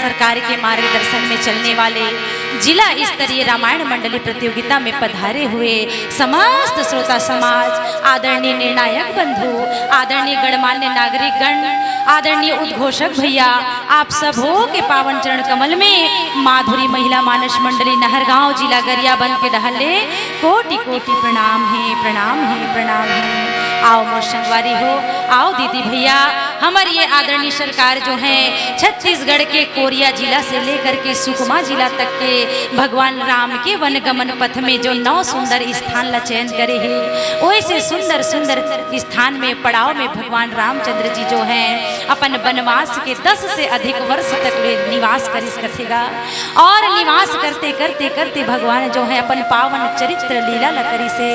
सरकार के मार्गदर्शन में चलने वाले जिला स्तरीय रामायण मंडली प्रतियोगिता में पधारे हुए समस्त श्रोता समाज, आदरणीय निर्णायक बंधु, आदरणीय गणमान्य नागरिक गण, आदरणीय उद्घोषक भैया, आप सबों के पावन चरण कमल में माधुरी महिला मानस मंडली नहरगांव जिला गरियाबंद के डहले कोटि कोटि प्रणाम है, प्रणाम है, प्रणाम है। आओ मोर संगवारी हो, आओ दीदी भैया, हमारी ये आदरणीय सरकार जो है छत्तीसगढ़ के कोरिया जिला से लेकर के सुकमा जिला तक के भगवान राम के वनगमन पथ में जो 9 सुंदर स्थान ला चयन करे है, वैसे सुंदर सुंदर स्थान में पड़ाव में भगवान रामचंद्र जी जो हैं अपन वनवास के 10 से अधिक वर्ष तक वे निवास करिस कथेगा। और निवास करते करते करते भगवान जो है अपन पावन चरित्र लीला ला करी से,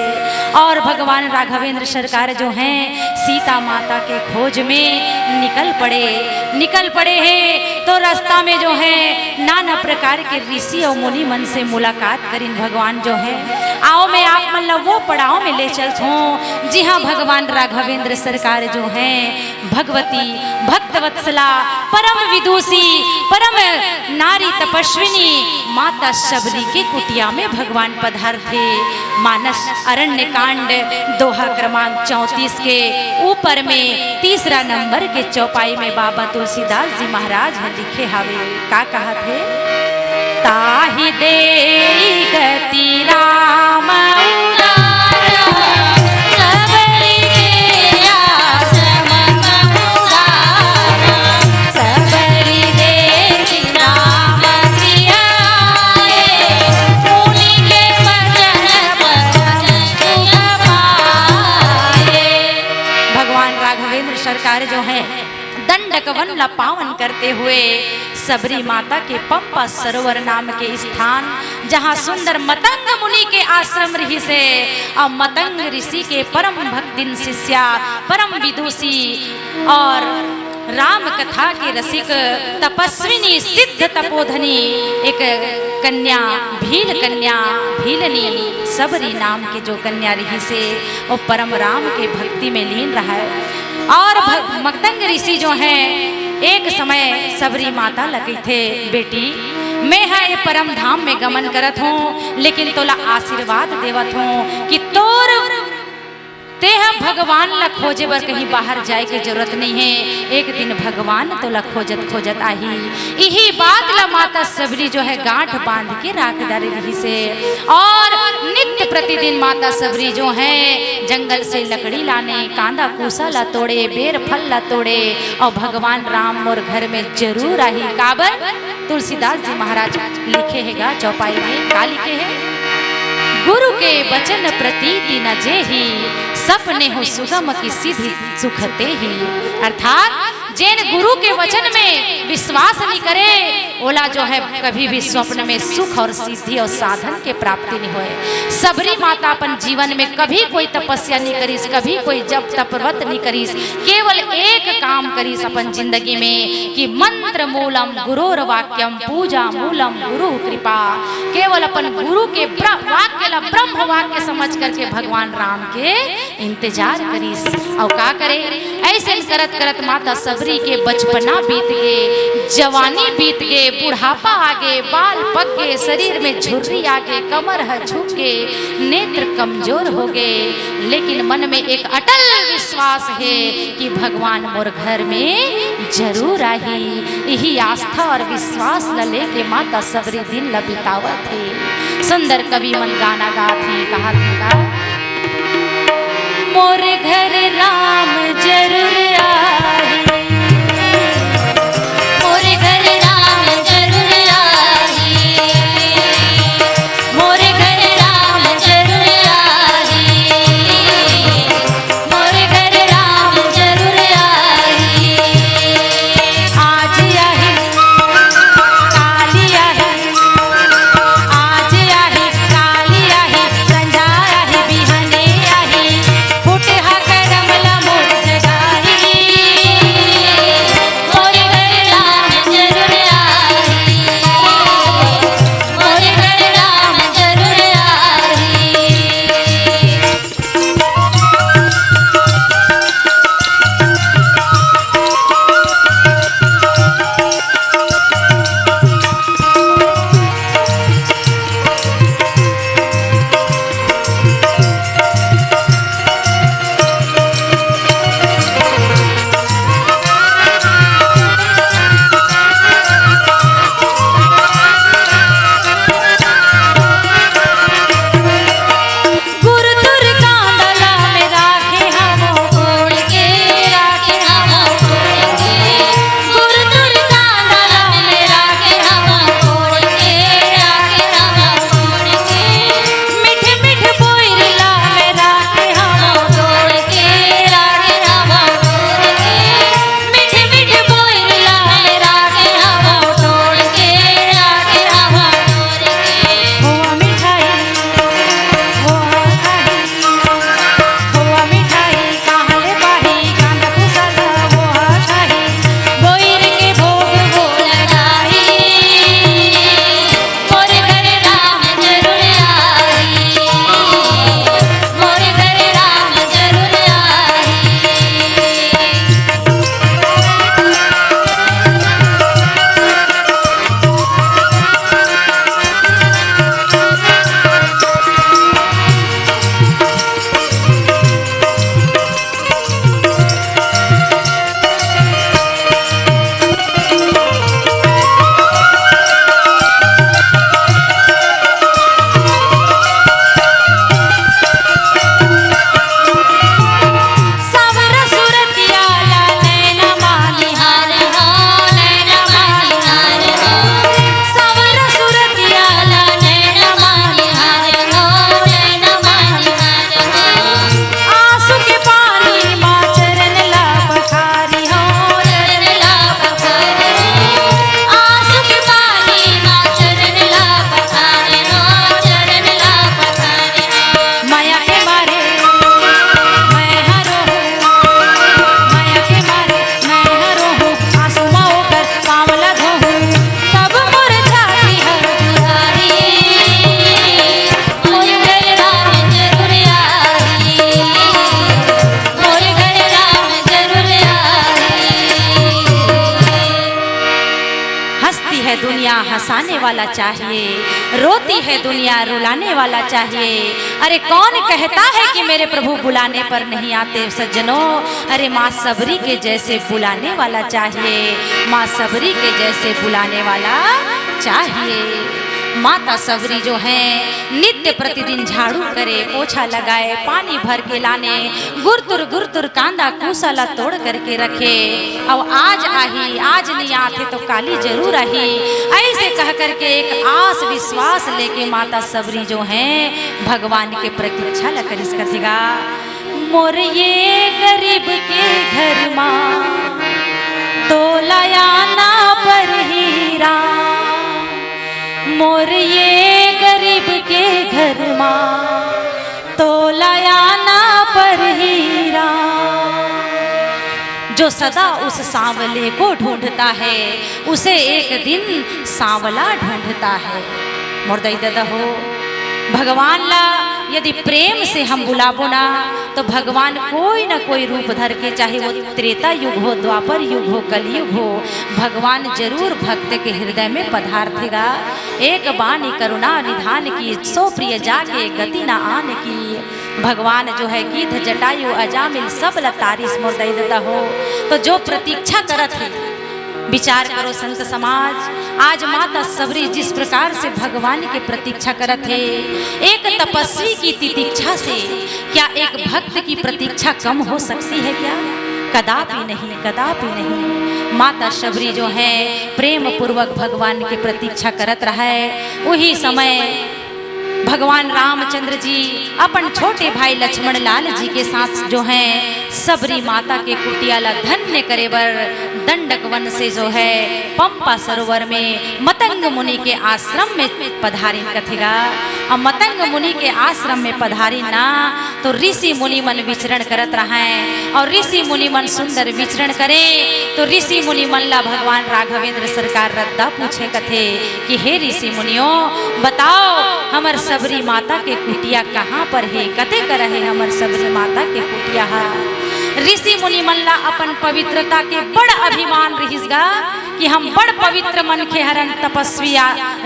और भगवान राघवेंद्र सरकार जो हैं सीता माता के खोज में निकल पड़े हैं। तो रास्ता में जो है नाना प्रकार के ऋषि और मुनि मन से मुलाकात करीन भगवान जो है। आओ मैं आप मन वो पड़ाव में ले चलता हूँ जी हाँ, भगवान राघवेंद्र सरकार जो हैं भगवती भक्तवत्सला परम विदुषी परम नारी तपस्विनी माता शबरी के कुटिया में भगवान पधार थे। मानस अरण्य कांड दोहा क्रमांक 34 के ऊपर में 3 नंबर के चौपाई में बाबा तुलसीदास जी महाराज लिखे हावे का कहा थे, ताहि दे गति राम सरकार जो है दंडक वन ला पावन करते हुए सबरी माता के पंपा सरोवर नाम के स्थान, जहाँ सुंदर मतंग मुनि के आश्रम रही से और मतंग ऋषि के परम भक्तिन शिष्या परम विदुषी और राम कथा के रसिक तपस्विनी सिद्ध तपोधनी एक कन्या भीलनी सबरी नाम के जो कन्या रही से वो परम राम के भक्ति में लीन रहा है। और मतंग ऋषि जो हैं एक समय सबरी माता लगी थे, बेटी मैं है ये परम धाम में गमन करत हूँ, लेकिन तोला आशीर्वाद देवत हूँ कि तोर ते हम भगवान ला खोजे बर कहीं बाहर जाए के जरूरत नहीं है, एक दिन भगवान तोला खोजत खोजत आही। यही बात ला माता सबरी जो है गांठ बांध के राख डाली रही से, और नित्य प्रतिदिन माता सबरी जो है जंगल से लकड़ी लाने, कांदा कूसा ला तोड़े, बेर फल ला तोड़े और भगवान राम मोर घर में जरूर आही। काबर तुलसीदास जी महाराज लिखे हैगा चौपाई में, का लिखे है, गुरु के वचन प्रतीति न जेहि सपने हो सुगम की सीधी सुखते ही। अर्थात जैन गुरु के वचन में विश्वास नहीं करे, ओला जो है कभी भी स्वप्न में सुख और सिद्धि और साधन के प्राप्ति नहीं होए। सबरी माता अपन जीवन में कभी कोई तपस्या नहीं करीस, कभी कोई जप तप व्रत नहीं करीस, केवल एक काम करीस अपन जिंदगी में कि मंत्र मूलम गुरोर वाक्यम पूजा मूलम गुरु कृपा। केवल अपन गुरु के वाक्य ला ब्रह्म वाक्य समझ करके भगवान राम के इंतजार करीस। और का करे, ऐसे करत करत माता सबरी के बचपना बीत गए, जवानी बीत गए, बुढ़ापा आगे, बाल पक गए, शरीर में झुर्री आगे, कमर है झुक गए, नेत्र कमजोर हो गए, लेकिन मन में एक अटल विश्वास है कि भगवान मोर घर में जरूर आही। यही आस्था और विश्वास ल लेके माता सबरी दिन ल बितावत है। सुंदर कवि मन गाना गाती कहा था, मोर घर राम जरूर आही, मोर घर राम जरूर आही, मोर घर राम जरूर आही, मोर घर राम जरूर आही। आज आही काली आही, आज आही काली आही, संझा आही बिहने आही, फुटे हा करम ला मोर जगाही। है दुनिया हंसाने वाला चाहिए, रोती है दुनिया रुलाने वाला चाहिए। अरे कौन कहता है कि मेरे प्रभु बुलाने पर नहीं आते सज्जनों, अरे माँ सबरी के जैसे बुलाने वाला चाहिए, माँ सबरी के जैसे बुलाने वाला चाहिए। माता सबरी जो है नित्य प्रतिदिन झाड़ू करे, पोछा लगाए, पानी भर के लाने, गुरतुर कांदा कुसला तोड़ करके रखे। और आज आही, आज नहीं आते तो काली जरूर आही, ऐसे कह करके एक आस विश्वास लेके माता सबरी जो है भगवान के प्रतीक्षा लकर इस कथेगा। मोर ये गरीब के घर माँ तो लाया ना पर हीरा, मोर ये गरीब के घर माँ तो लाया ना पर हीरा। जो सदा उस सांवले को ढूंढता है उसे एक दिन सांवला ढूंढता है। मोरदई दादा हो भगवान ला यदि प्रेम से हम बुलाबो ना तो भगवान कोई ना कोई रूप धर के, चाहे वो त्रेता युग हो, द्वापर युग हो, कलयुग हो, भगवान जरूर भक्त के हृदय में पधारतेगा। एक बानी करुणा निधान की, सो प्रिय जाके गति ना आन की। भगवान जो है गीध जटायु अजामिल सब लतारिस मोरदई दादा हो। तो जो प्रतीक्षा करत है, विचार करो संत समाज, आज माता सबरी जिस प्रकार से भगवान के प्रतीक्षा करत है, एक तपस्वी की तितिक्षा से क्या एक भक्त की प्रतीक्षा कम हो सकती है क्या? कदापि नहीं, कदापि नहीं। माता सबरी जो है प्रेम पूर्वक भगवान की प्रतीक्षा करत रहा है। वही समय भगवान रामचंद्र जी अपन छोटे भाई लक्ष्मण लाल जी के साथ जो हैं सबरी माता के कुटिया ला धन्य करे बर दंडक वन से जो है पंपा सरोवर में मतंग मुनि के आश्रम में पधारिन कथेगा। और मतंग मुनि के आश्रम में पधारिन ना तो ऋषि मुनि मन विचरण करत रहे, और ऋषि मुनि मन सुंदर विचरण करे तो ऋषि मुनि मन ला भगवान राघवेंद्र सरकार रद्दा पूछे कथे कि हे ऋषि मुनियों बताओ हमर सबरी माता के कुटिया कहाँ पर है, कते कर है हमर सबरी माता के कुटिया है। ऋषि मुनि मन ला अपन पवित्रता के बड़ अभिमान रहिसगा कि हम बड़ पवित्र मन के हरन तपस्वी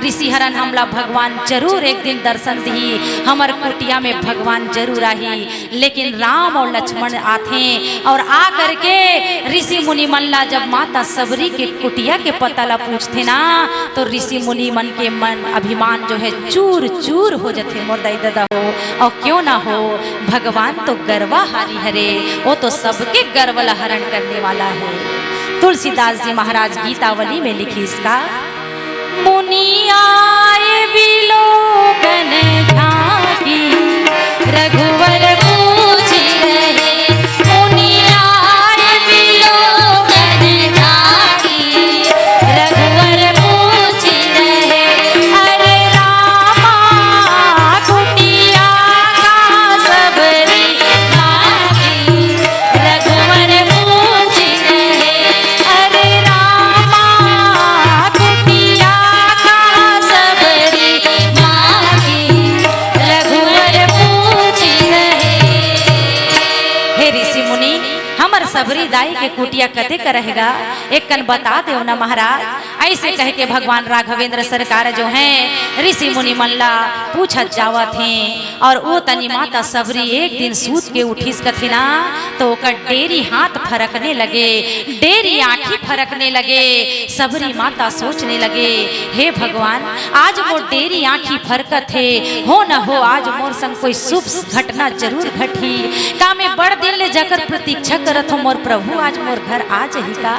ऋषि हरन हमला भगवान जरूर एक दिन दर्शन दी, हमर कुटिया में भगवान जरूर आही। लेकिन राम और लक्ष्मण आथे और आ करके ऋषि मुनि मन ला जब माता सबरी के कुटिया के पता ला पूछते ना तो ऋषि मुनि मन के मन अभिमान जो है चूर चूर हो जाते मोरदई दादा हो। और क्यों ना हो, भगवान तो गर्वाहारी हरे, वो तो सबके गर्व ला हरण करने वाला है। तुलसीदास जी महाराज गीतावली में लिखी इसका, मुनि आए विलोकन झांकी रघुवर पूछ रहे, मुनि आए विलोकन झांकी रघुवर पूछ रहे, अरे रामा कुटिया का सबरी मांगी रघुवर पूछ रहे, अरे रामा कुटिया का सबरी मांगी रघुवर पूछ रहे। हे ऋषि मुनि हमर सबरी दाई के कुटिया कते का रहेगा, एक कन बता दो ना महाराज। ऐसे कह के भगवान राघवेंद्र सरकार जो हैं ऋषि मुनि मल्ला पूछत जावत हैं। और वो तनी माता सबरी एक दिन सूत के उठिस कथिना तो ओकर डेरी हाथ फरकने लगे, डेरी आँखी फरकने लगे। सबरी माता सोचने लगे, हे भगवान आज मोर डेरी आँखी फरकत है, हो न हो आज मोर संग कोई शुभ घटना जरूर घटी। का मैं बड़ दिन ले जाकर प्रतीक्षा करत हो मोर प्रभु आज मोर घर आ जही का।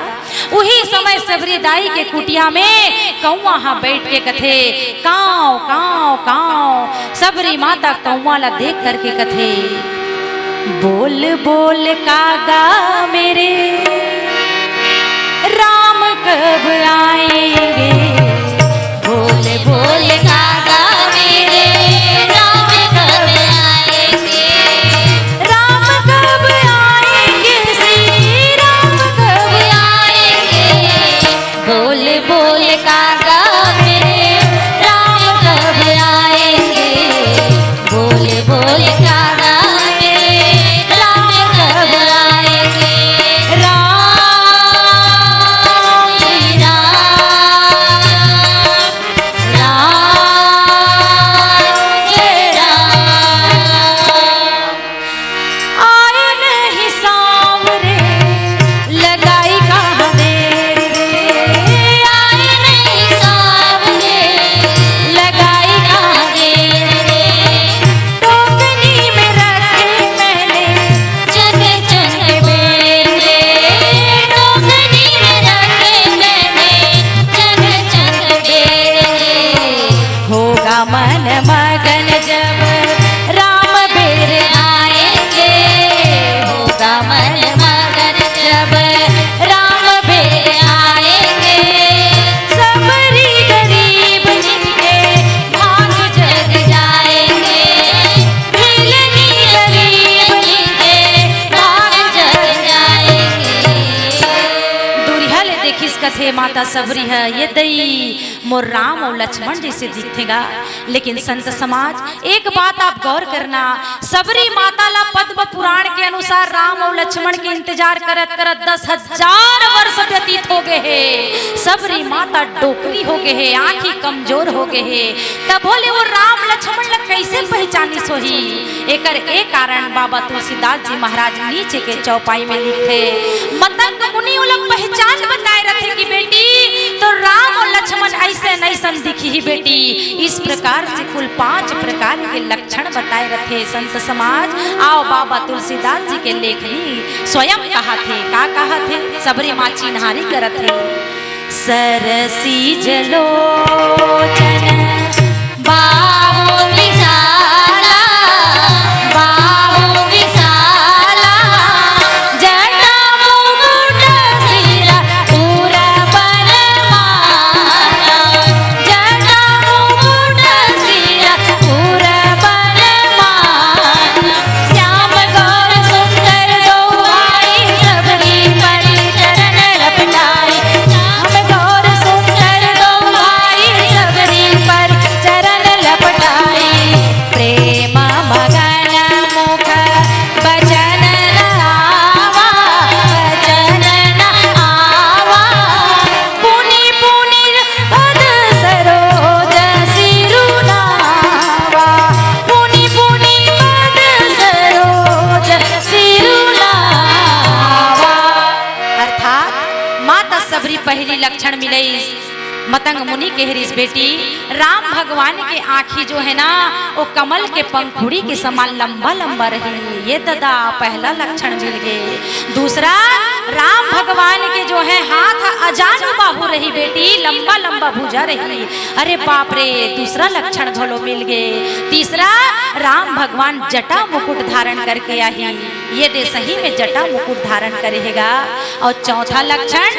उही समय सबरी दाई के कुटिया में कौआ हाँ बैठ के कथे काव काव काव। सबरी माता कौआ ला देख करके कथे, बोल बोल कागा मेरे राम कब आएंगे, बोल बोल कागा मेरे राम कब आएंगे, राम कब आएंगे श्री राम कब आएंगे, बोल बोल कागा मेरे राम कब आएंगे, बोल बोल कागा मेरे राम कब आएंगे, राम देखिस कथे माता सबरी है ये दई मोर राम और लक्ष्मण जैसे दिखेगा। लेकिन संत समाज एक बात आप गौर करना, सबरी माता ला पद्म पुराण के अनुसार राम और लक्ष्मण के इंतजार करत करत 10,000 वर्ष व्यतीत हो गए है। सबरी माता डोकरी हो गए है, आंखी कमजोर हो गए है। तब बोले वो राम लक्ष्मण ला कैसे पहचानी सोही। एकर एक कारण बाबा तुलसीदास जी महाराज नीचे के चौपाई में लिखे, मतंग मुनि लोग पहचान बताए रहे कि बेटी तो राम और लक्ष्मण ऐसे नहीं दिखी ही बेटी। इस प्रकार से कुल 5 प्रकार के लक्षण बताए रहे संत समाज। आओ बाबा तुलसीदास जी के लेखनी स्वयं कहा थे, का कहा थे, सबरी माँ चिन्हारी करत थे। सरसी जलोचन बाहु विशाला, बाहु विशाला, जटा मुकुट सिरा पूरा बनमाला, जटा मुकुट सिरा पूरा बनमाला, श्याम गौर सुंदर दो भाई सबरी पर चरण लपटाई, श्याम गौर सुंदर दो भाई सबरी पर चरण लपटाई, प्रेम मगन मुख बचन न आवा, बचन न आवा, पुनि पुनि पद सरोज सिरुनावा, पुनि पुनि पद सरोज सिरुनावा। अर्थात माता सबरी पहली लक्षण मिले मतंग मुनि के हरीश बेटी। राम भगवान के आँखी जो है ना वो कमल के पंखुड़ी के समान लंबा लंबा रही, ये दादा पहला लक्षण मिल गए। दूसरा, राम भगवान के जो है हाथ अजानु बाहु रही बेटी, लंबा लंबा भुजा रही। अरे बाप रे, दूसरा लक्षण भलो मिल गए। तीसरा, राम भगवान जटा मुकुट धारण करके आई, ये दे सही में जटा मुकुट धारण करेगा। और चौथा लक्षण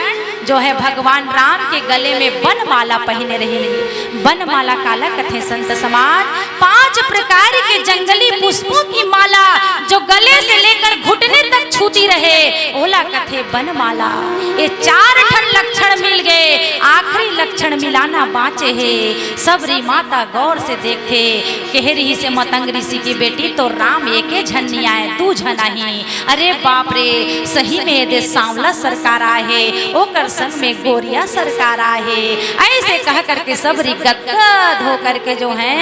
जो है भगवान राम के गले में बनमाला पहने रही। बनमाला काला कथे संत समाज, 5 प्रकार के जंगली पुष्पों की माला जो गले से लेकर घुटने तक छूती रहे, ओला कथे बनमाला। ये 4 ठन लक्षण मिल गए, आखिरी लक्षण मिलाना बाँचे है। सबरी माता गौर से देखे, कह रही से मतंग ऋषि की बेटी तो राम एके झन नहीं आए, 2 झन आई। अरे बाप रे, सही में दे सांवला सरकार आए, ओकर संग में गोरिया सरकार आए। ऐसे कह करके सबरी गदगद हो करके जो है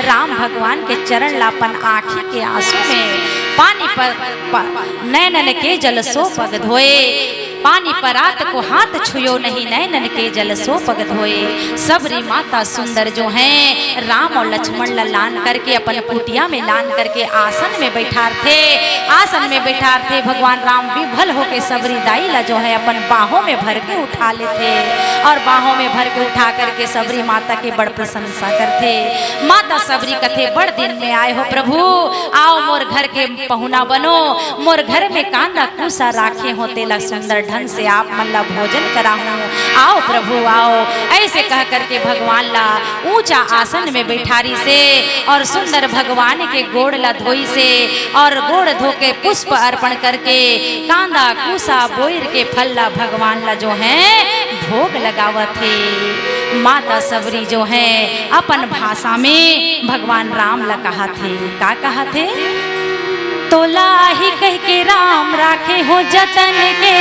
राम भगवान के चरण लापन आँखी के आंसू में पानी पर नैनन के जल सो पग धोए, पानी परात को हाथ छुयो नहीं, नैनन के जल सो पग धोए। सबरी माता सुंदर जो हैं राम और लक्ष्मण लान करके अपन कुटिया में लान करके आसन में बैठार थे, आसन में बैठार थे। भगवान राम विभल होके सबरी दाई ला जो है अपन बाहों में भर के उठा लेते और बाहों में भर के उठा करके सबरी माता की बड़ प्रशंसा करते। माता सबरी कथे बड़ दिन में आए हो प्रभु, आओ मोर घर के पहुना बनो, मोर घर में कांदा कुसा राखे होते ला सुंदर ढंग से आप मन ला भोजन कराऊं, आओ प्रभु आओ। ऐसे कह करके भगवान ला ऊंचा आसन में बैठारी से और सुंदर भगवान के गोड़ ला धोई से और गोड़ धो के पुष्प अर्पण करके कांदा कुसा बोयर के फल ला भगवान ला जो है भोग लगावत थे। माता सबरी जो है अपन भाषा में भगवान राम ला कहा थे, का कहा थे, तोला ही कह के राम राखे हो जतन के,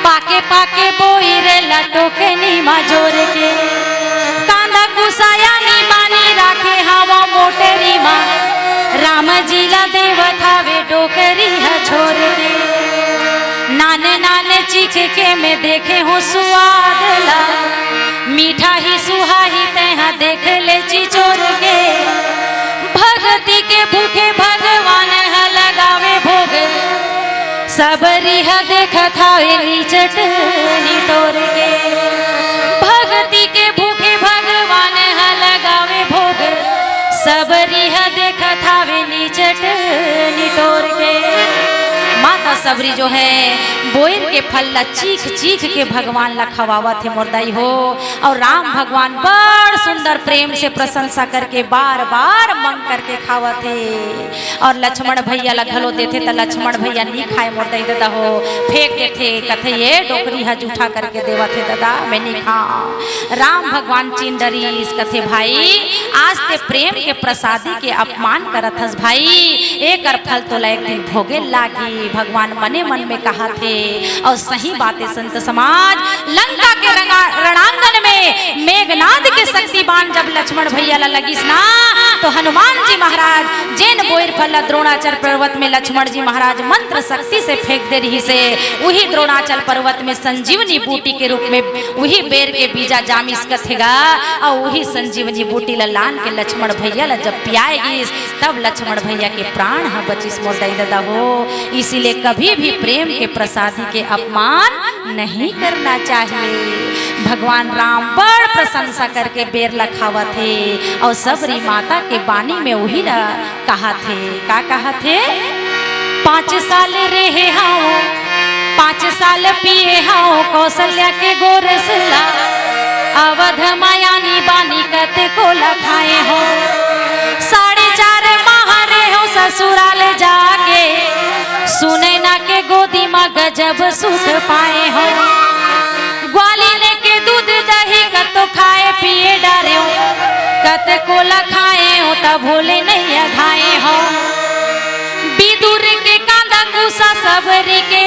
पाके पाके बोई रे लटो के नीमा जोर के, कांदा कुसाया नी बानी राखे हवा मोटरी माँ, राम जी ला देव थावे डोकरी है छोर के, नाने नाने चीख के मैं देखे हो सुआद ला, मीठा ही सुहा ही तैहा देख ले चिचोर के, भगती के भूखे भगवान है लगावे भोग, सबरी है देखा था चटनी तोड़ के, भगती के भूखे भगवान है लगावे भोग, सबरी है देखा था चटनी तोड़ के। माता सबरी जो है बोयर के फल ला चीख चीख के भगवान ला खवावत है मुर्दाई हो। और राम भगवान बड़ सुंदर प्रेम से प्रशंसा करके बार बार मंग करके खावत है। और लक्ष्मण भैया ला घलो देते तो लक्ष्मण भैया नहीं खाए मुर्दाई दादा हो, फेंक देते, कथे ये डोकरी है जूठा करके देवत है दादा मैं नहीं खा। राम भगवान चीन डरी इस कथे भाई आज ते प्रेम के प्रसादी के अपमान करत हस भाई, एक फल तो एक दिन भोगे लागी भगवान मने मन में कहा थे। और सही बात है संत समाज, लंका के रणांगन में मेघनाद के शक्तिबान जब लक्ष्मण भैया ला लगिस ना तो हनुमान जी महाराज जैन बोयर फल द्रोणाचल पर्वत में लक्ष्मण जी महाराज मंत्र शक्ति से फेंक दे रही से वही द्रोणाचल पर्वत में संजीवनी बूटी के रूप में वही बेर के बीजा जामिस कथेगा और वही संजीवनी बूटी लान के लक्ष्मण भैया ला जब पियाएगी तब लक्ष्मण भैया के प्राण ह बचिस मोरदाई दादा हो। इसीलिए कभी भी प्रेम के प्रसादी के अपमान नहीं करना चाहिए। भगवान राम बड़ प्रशंसा करके बेर लखावा थे और सबरी माता के बानी में वही ना कहा थे, का कहा थे 5 साल रहे हाओ 5 साल पिए हाओ कौशल्या के गोरसला अवध मायानी बानी कते को लखाए हो 4.5 माह रहे हो ससुराल जाके सुने ना के गोदी माँ गजब सुख पाए हो ग्वालिने के दूध दही कतो खाए पिए डारे हो कते को लखाए हो तब भूले नहीं अघाए हो विदुर के कांदा कुसा सबरी के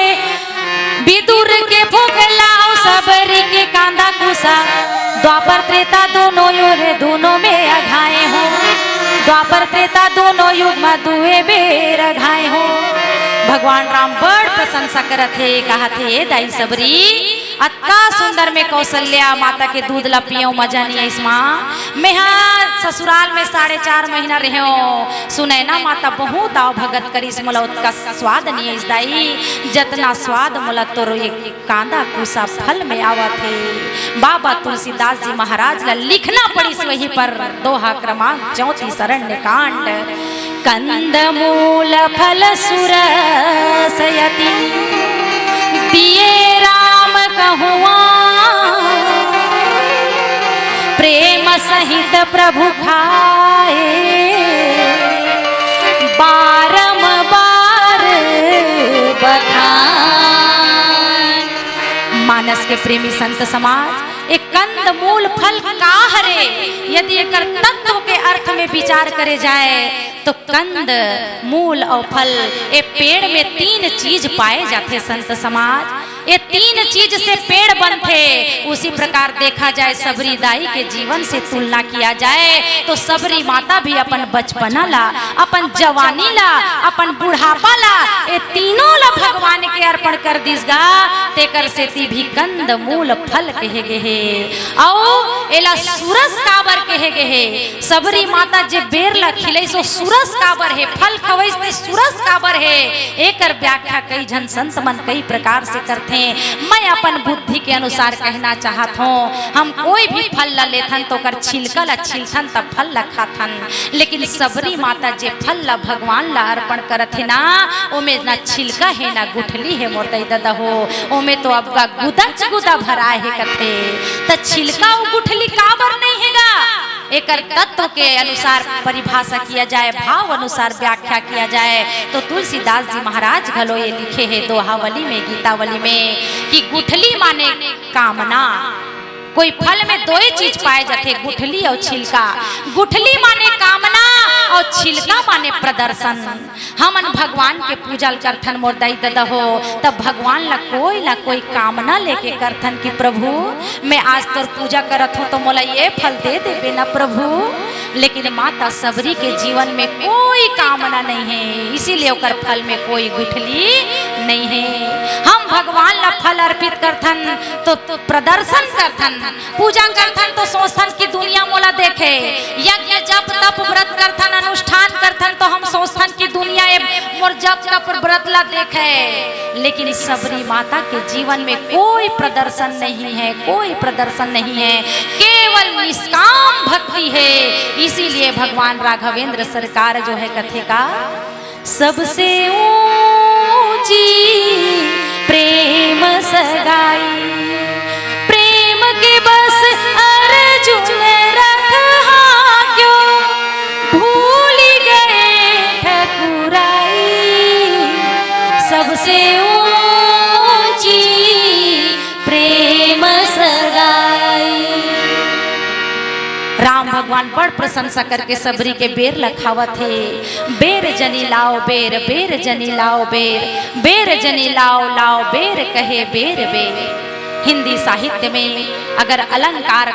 विदुर के भोग लाओ सबरी के कांदा कुसा द्वापर त्रेता दोनों में अघाए हो द्वापर त्रेता दोनों युग में दुए बेर अघाए हो। भगवान राम बड़ प्रशंसा करत थे, कहा थे दाई सबरी अत्ता सुंदर में कौशल्या माता के दूध ला पियो मजा नहीं है इसमें मैं ससुराल में 4.5 महीना रहे हो सुनैना माता बहुत आओ भगत करी इस मोला का स्वाद नहीं है इस दाई जतना स्वाद मोला तो एक कांदा कुसा फल में आवा थे। बाबा तुलसीदास जी महाराज ला लिखना पड़ी वही पर दोहा क्रमांक 34 अरण्य कांड कंद मूल फल सुरसयति दिए राम कहुआ प्रेम सहित प्रभु खाए बारंबार बखान। मानस के प्रेमी संत समाज एक कंद मूल फल का हरे यदि एक तत्व के अर्थ में विचार करे जाए तो कंद मूल और फल ये पेड़ में 3 चीज पाए जाते संत समाज ये 3 चीज से पेड़ बनते। उसी प्रकार देखा जाए सबरी दाई के जीवन से तुलना किया जाए तो सबरी माता भी अपन बचपना ला अपन जवानी ला अपन बुढ़ापा ला ये तीनों ला भगवान के अर्पण कर दिसगा तेकर से ती भी कंद मूल फल कहे गे है और एला सूरज काबर कहे गे है। सबरी माता जे बेर ला खिले सो सूरज काबर है फल खवैस ते सूरज काबर है एकर व्याख्या कई जन संत मन कई प्रकार से करते हैं। मैं अपन बुद्धि के अनुसार कहना चाहत हूँ हम कोई भी फल ला लेथन तो कर छिलका ला छिलथन तब फल ला खाथन लेकिन सबरी माता जे फल ला भगवान ला अर्पण करत है ना ओमे ना छिलका है ना गुठली है मोरदाई दादा हो ओमे तो अब का गुदा भरा है कथे त छिलका और गुठली काबर नहीं हैगा एकर तत्व के अनुसार परिभाषा किया जाए भाव अनुसार व्याख्या किया जाए तो तुलसीदास जी महाराज घलो ये लिखे हैं दोहावली में गीतावली में कि गुठली माने कामना। कोई फल में 2 ही चीज पाए जाते गुठली और छिलका। गुठली माने कामना और छिलका माने प्रदर्शन। हमन भगवान के पूजा करथन मोरदाई दादा हो तब भगवान ला कोई कामना लेके करथन कि प्रभु मैं आज तोर पूजा करत हूँ तो मोला ये फल दे देबे ना प्रभु। लेकिन माता सबरी के जीवन में कोई कामना नहीं है इसीलिए ओकर फल में कोई गुठली नहीं है। हम भगवान ला फल अर्पित करथन तो प्रदर्शन करथन पूजा करथन तो सोचथन कि दुनिया मोला देखे यज्ञ जप तप व्रत करथन अनुष्ठान करथन तो हम सोचथन कि दुनिया मोर जप तप व्रत ला देखे। लेकिन सबरी माता के जीवन में कोई प्रदर्शन नहीं है कोई प्रदर्शन नहीं है केवल निष्काम भक्ति है। इसीलिए भगवान राघवेंद्र सरकार जो है कथे का सबसे ऊंच ऊंची प्रेम सगाई। प्रेम के बस अर्जुन रथ हाक्यो, भूल गए ठकुराई सबसे ऊंची प्रेम सगाई। राम भगवान बड़ प्रशंसा करके सबरी के बेर लखावत है। बेर जनी लाओ बेर, बेर जनी लाओ बेर, बेर जनी लाओ लाओ बेर कहे बेर बेर। हिंदी साहित्य में अगर अलंकार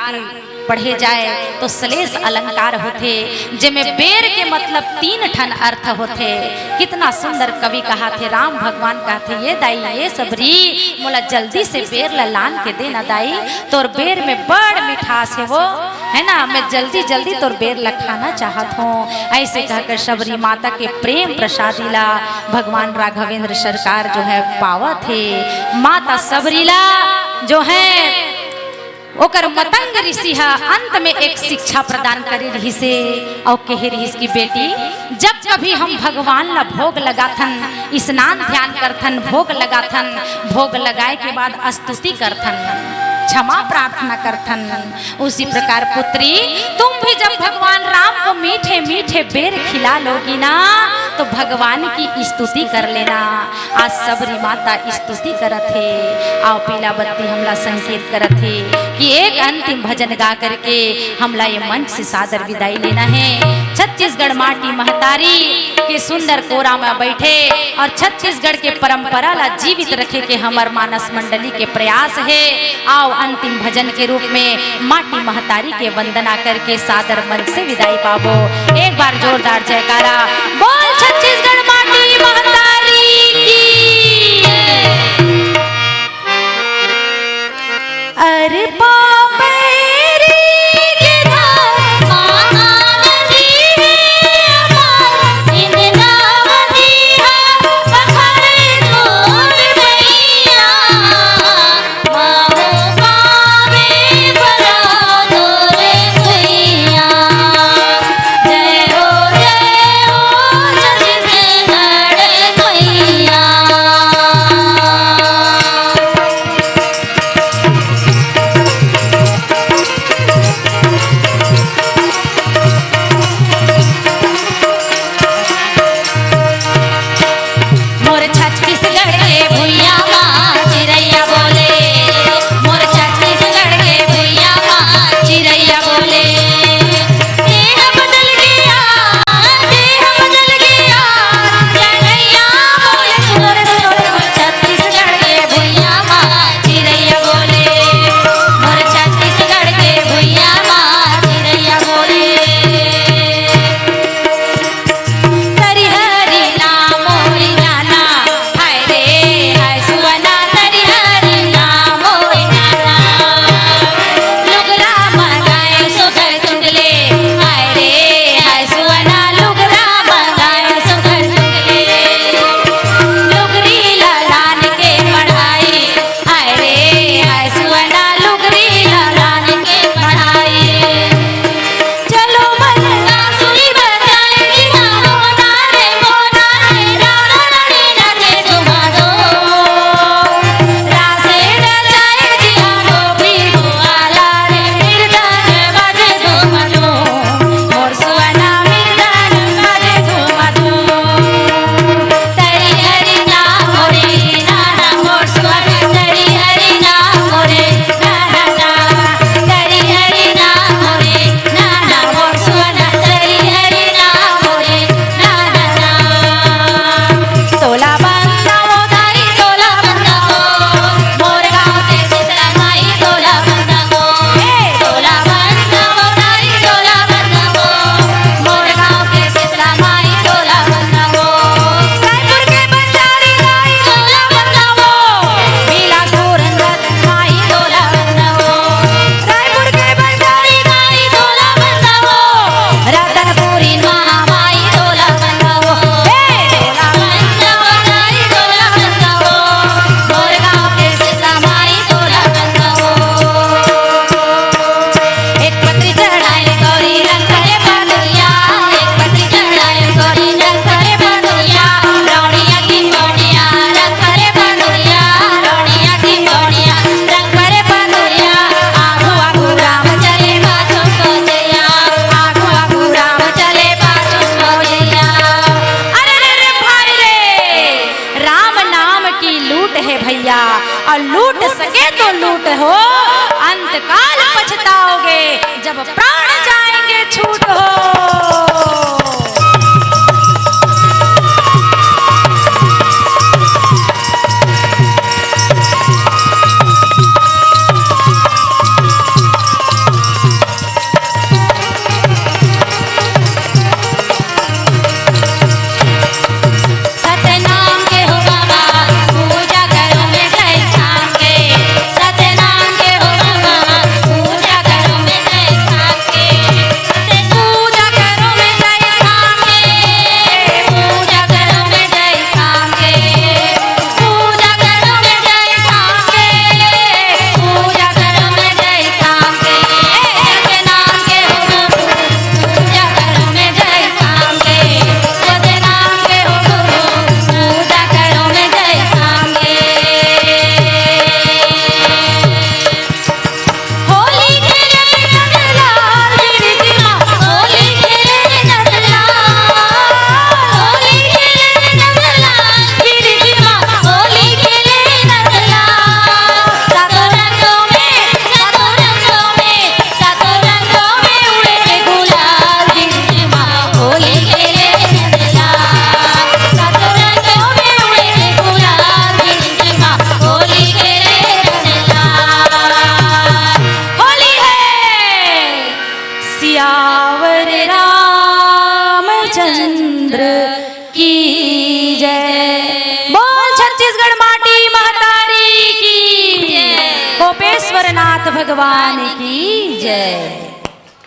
पढ़े जाए तो श्लेष अलंकार होते, जिसमें बेर के मतलब 3 ठन अर्थ होते। कितना सुंदर कवि कहा थे, राम भगवान कहते ये दाई ये सबरी मोला जल्दी से बेर लान के देना दाई, तोर बेर में बड़ मिठास है वो, है ना, मैं जल्दी जल्दी तोर बेर लखाना चाहत हूँ। ऐसे कहकर सबरी माता के प्रेम प्रसादीला भगवान राघवेंद्र सरकार जो है पावत है। माता सबरीला जो है ओकर मतंग ऋषि अंत में एक शिक्षा प्रदान करे रही से और कहे रही की बेटी, जब कभी हम भगवान ला भोग लगाथन, स्नान ध्यान करथन, भोग लगाथन, भोग लगाए के बाद स्तुति करथन, क्षमा प्रार्थना करथन, उसी प्रकार पुत्री तुम भी जब भगवान राम को मीठे मीठे बेर खिला लोगी ना तो भगवान की स्तुति कर लेना। आज सबरी माता स्तुति करत है। आओ पीला बत्ती हमला संकेत करत है कि एक अंतिम भजन गा करके हमला ये मंच से सादर विदाई लेना है। छत्तीसगढ़ माटी महतारी के सुंदर कोरा में बैठे और छत्तीसगढ़ के परंपरा ला जीवित रखे के हमर मानस मंडली के प्रयास है। आओ अंतिम भजन के रूप में माटी महतारी के वंदना करके सादर मंच से विदाई पाबो। एक बार जोरदार जयकारा बोल छत्तीसगढ़ माटी महतारी की। अरे हो, अंतकाल पछताओगे जब प्राण जाएंगे छूट हो। सियावर रामचंद्र की जय। बोल छत्तीसगढ़ माटी महतारी की जय। गोपेश्वर नाथ भगवान की जय।